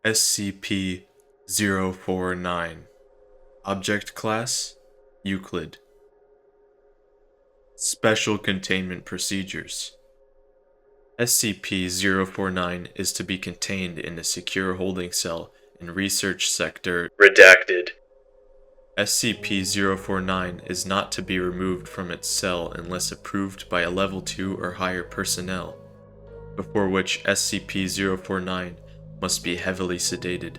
SCP-049. Object Class: Euclid. Special Containment Procedures. SCP-049 is to be contained in a secure holding cell in Research Sector Redacted. SCP-049 is not to be removed from its cell unless approved by a Level 2 or higher personnel, before which SCP-049 must be heavily sedated.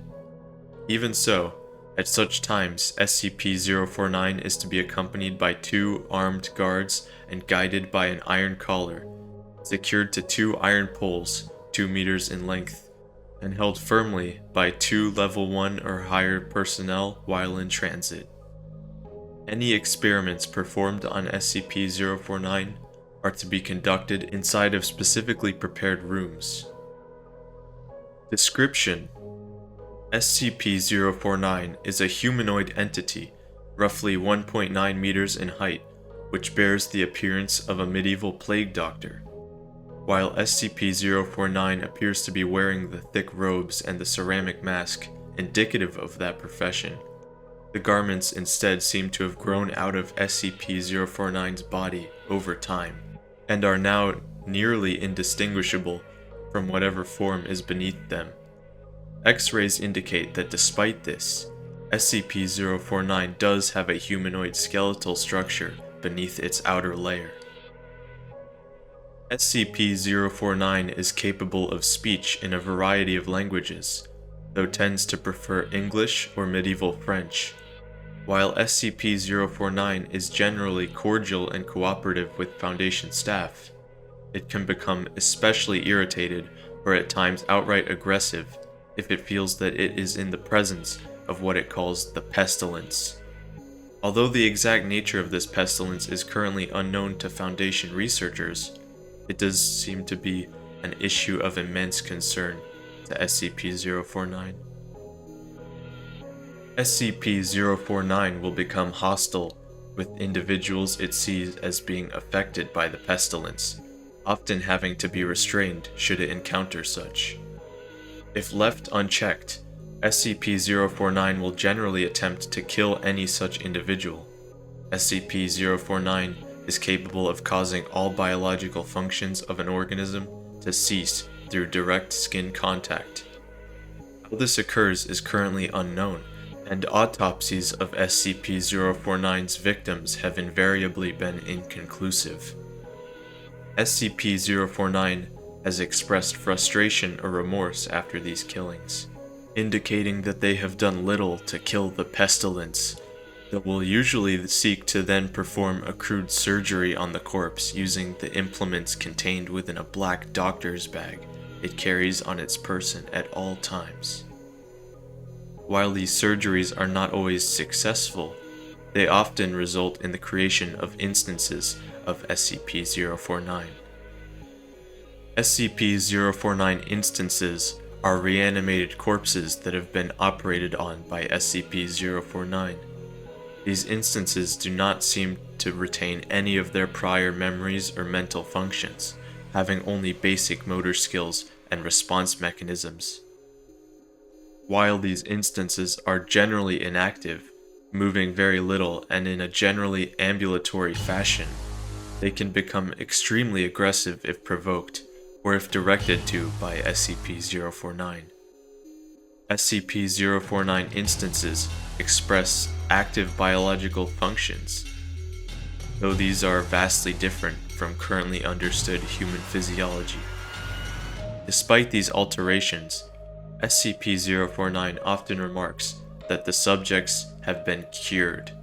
Even so, at such times, SCP-049 is to be accompanied by 2 armed guards and guided by an iron collar, secured to 2 iron poles 2 meters in length, and held firmly by 2 Level 1 or higher personnel while in transit. Any experiments performed on SCP-049 are to be conducted inside of specifically prepared rooms. Description: SCP-049 is a humanoid entity, roughly 1.9 meters in height, which bears the appearance of a medieval plague doctor. While SCP-049 appears to be wearing the thick robes and the ceramic mask indicative of that profession, the garments instead seem to have grown out of SCP-049's body over time, and are now nearly indistinguishable from whatever form is beneath them. X-rays indicate that despite this, SCP-049 does have a humanoid skeletal structure beneath its outer layer. SCP-049 is capable of speech in a variety of languages, though tends to prefer English or medieval French. While SCP-049 is generally cordial and cooperative with Foundation staff, it can become especially irritated or at times outright aggressive if it feels that it is in the presence of what it calls the pestilence. Although the exact nature of this pestilence is currently unknown to Foundation researchers, it does seem to be an issue of immense concern to SCP-049. SCP-049 will become hostile with individuals it sees as being affected by the pestilence, often having to be restrained should it encounter such. If left unchecked, SCP-049 will generally attempt to kill any such individual. SCP-049 is capable of causing all biological functions of an organism to cease through direct skin contact. How this occurs is currently unknown, and autopsies of SCP-049's victims have invariably been inconclusive. SCP-049 has expressed frustration or remorse after these killings, indicating that they have done little to kill the pestilence, that will usually seek to then perform a crude surgery on the corpse using the implements contained within a black doctor's bag it carries on its person at all times. While these surgeries are not always successful, they often result in the creation of instances of SCP-049. SCP-049 instances are reanimated corpses that have been operated on by SCP-049. These instances do not seem to retain any of their prior memories or mental functions, having only basic motor skills and response mechanisms. While these instances are generally inactive, moving very little and in a generally ambulatory fashion, they can become extremely aggressive if provoked, or if directed to by SCP-049. SCP-049 instances express active biological functions, though these are vastly different from currently understood human physiology. Despite these alterations, SCP-049 often remarks that the subjects have been cured,